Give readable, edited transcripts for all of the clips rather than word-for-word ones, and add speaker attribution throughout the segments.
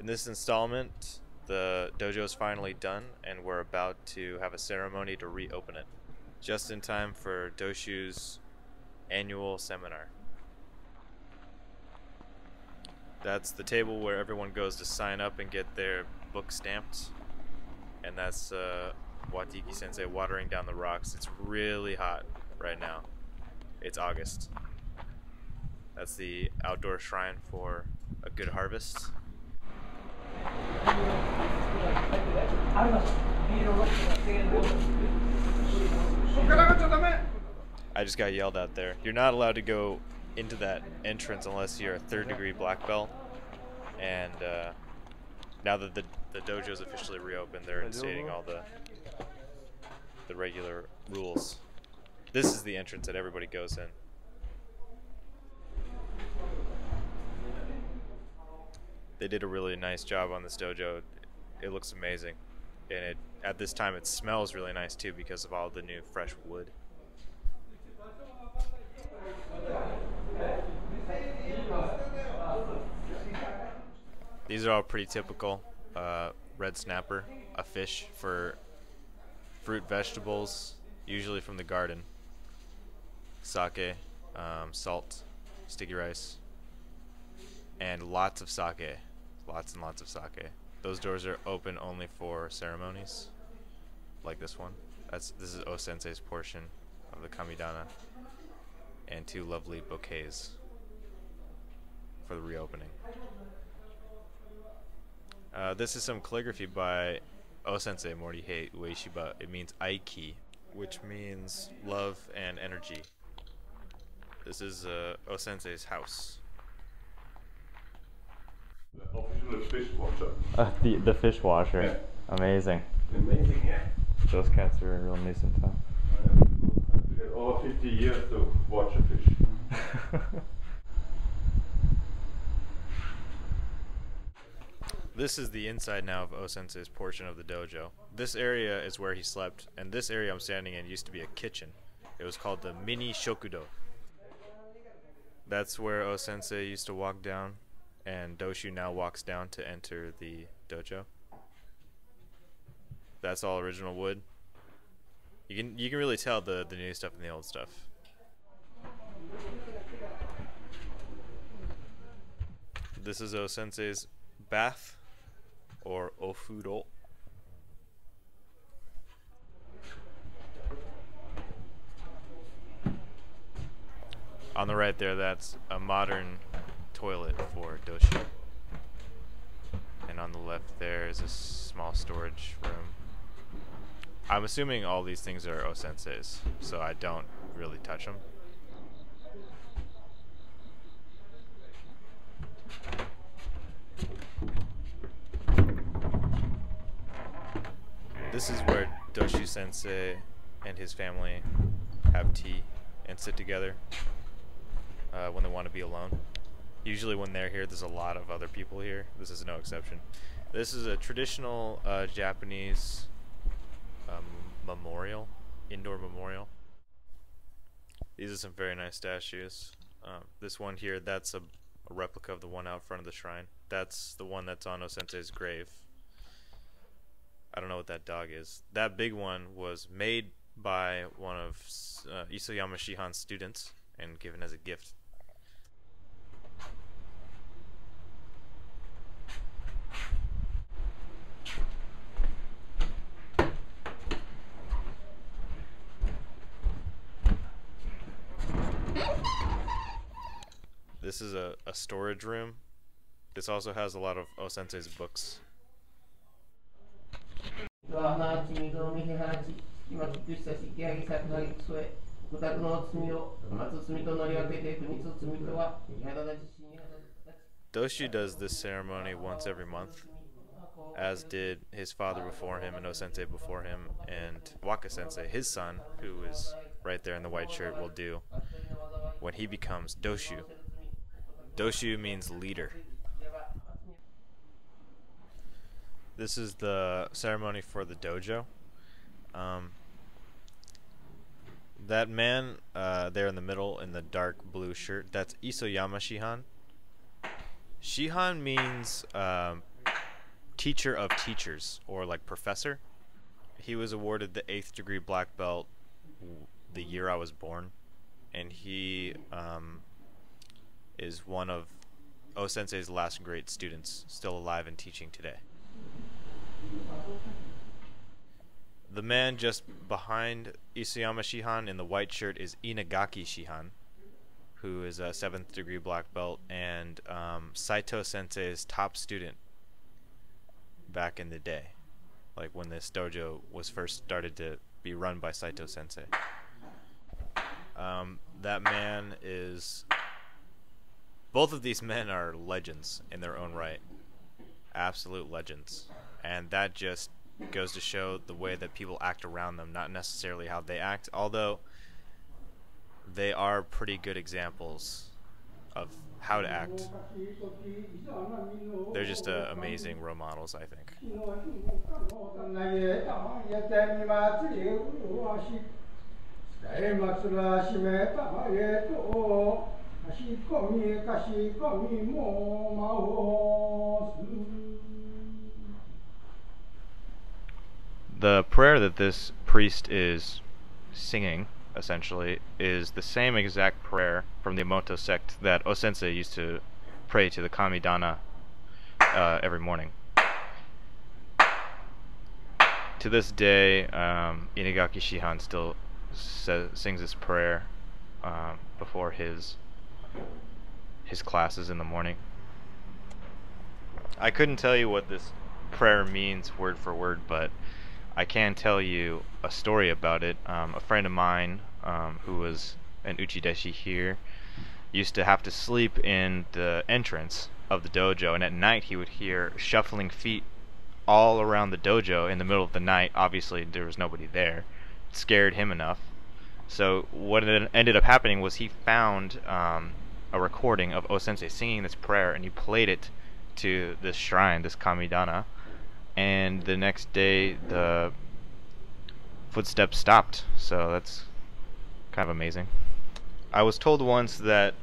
Speaker 1: In this installment, the dojo is finally done, and we're about to have a ceremony to reopen it, just in time for Doshu's annual seminar. That's the table where everyone goes to sign up and get their book stamped, and that's Watiki Sensei watering down the rocks. It's really hot right now. It's August. That's the outdoor shrine for a good harvest. I just got yelled at there. You're not allowed to go into that entrance unless you're a 3rd degree black belt. And now that the dojo is officially reopened, they're instating all the regular rules. This is the entrance that everybody goes in. They did a really nice job on this dojo. It looks amazing, and at this time it smells really nice too because of all the new fresh wood. These are all pretty typical. Red snapper, a fish for fruit, vegetables, usually from the garden. Sake, salt, sticky rice, and lots of sake. Lots and lots of sake. Those doors are open only for ceremonies, like this one. This is O-sensei's portion of the kamidana, and 2 lovely bouquets for the reopening. This is some calligraphy by O-sensei Morihei Ueshiba. It means Aiki, which means love and energy. This is O-sensei's house.
Speaker 2: The official fish watcher.
Speaker 1: The fish washer.
Speaker 2: Yeah.
Speaker 1: Amazing.
Speaker 2: Amazing, yeah.
Speaker 1: Those cats are a real nuisance, huh?
Speaker 2: I have to get over 50 years to watch a fish.
Speaker 1: This is the inside now of O-sensei's portion of the dojo. This area is where he slept, and this area I'm standing in used to be a kitchen. It was called the mini shokudo. That's where O-sensei used to walk down, and Doshu now walks down to enter the dojo. That's all original wood. You can really tell the new stuff and the old stuff. This is O-sensei's bath, or ofuro. On the right there, that's a modern toilet for Doshu. And on the left there is a small storage room. I'm assuming all these things are O-sensei's, so I don't really touch them. This is where Doshu Sensei and his family have tea and sit together when they want to be alone. Usually when they're here, there's a lot of other people here. This is no exception. This is a traditional Japanese memorial, indoor memorial. These are some very nice statues. This one here, that's a replica of the one out front of the shrine. That's the one that's on O-sensei's grave. I don't know what that dog is. That big one was made by one of Isoyama Shihan's students and given as a gift. This is a storage room. This also has a lot of O-sensei's books. Doshu does this ceremony once every month, as did his father before him and O-sensei before him, and Waka-sensei, his son, who is right there in the white shirt, will do when he becomes Doshu. Doshu means leader. This is the ceremony for the dojo. That man there in the middle in the dark blue shirt, that's Isoyama Shihan. Shihan means teacher of teachers, or like professor. He was awarded the 8th degree black belt the year I was born, and he is one of Sensei's last great students, still alive and teaching today. The man just behind Isayama Shihan in the white shirt is Inagaki Shihan, who is a 7th degree black belt and Saito Sensei's top student back in the day, like when this dojo was first started to be run by Saito Sensei. That man is... Both of these men are legends in their own right. Absolute legends. And that just goes to show the way that people act around them, not necessarily how they act, although they are pretty good examples of how to act. They're just amazing role models, I think. The prayer that this priest is singing, essentially, is the same exact prayer from the Emoto sect that Sensei used to pray to the Kamidana every morning. To this day, Inagaki Shihan still sings this prayer before his classes in the morning. I couldn't tell you what this prayer means word for word, but I can tell you a story about it. A friend of mine who was an uchideshi here used to have to sleep in the entrance of the dojo, and at night he would hear shuffling feet all around the dojo in the middle of the night. Obviously there was nobody there. It scared him enough. So what ended up happening was he found a recording of Sensei singing this prayer, and he played it to this shrine, this Kamidana, and the next day the footsteps stopped. So that's kind of amazing. I was told once that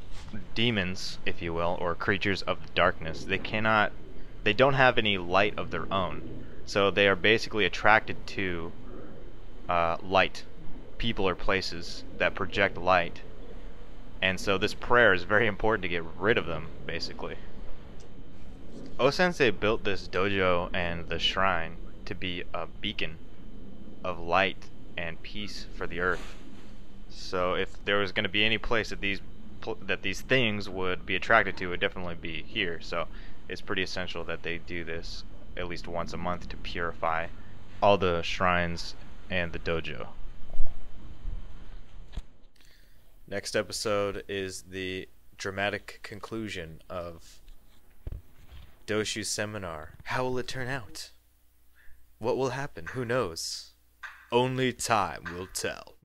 Speaker 1: demons, if you will, or creatures of the darkness, they don't have any light of their own, so they are basically attracted to light, people or places that project light, and so this prayer is very important to get rid of them, basically. Sensei built this dojo and the shrine to be a beacon of light and peace for the earth. So if there was going to be any place that these things would be attracted to, it would definitely be here. So it's pretty essential that they do this at least once a month to purify all the shrines and the dojo. Next episode is the dramatic conclusion of Doshu's seminar. How will it turn out? What will happen? Who knows? Only time will tell.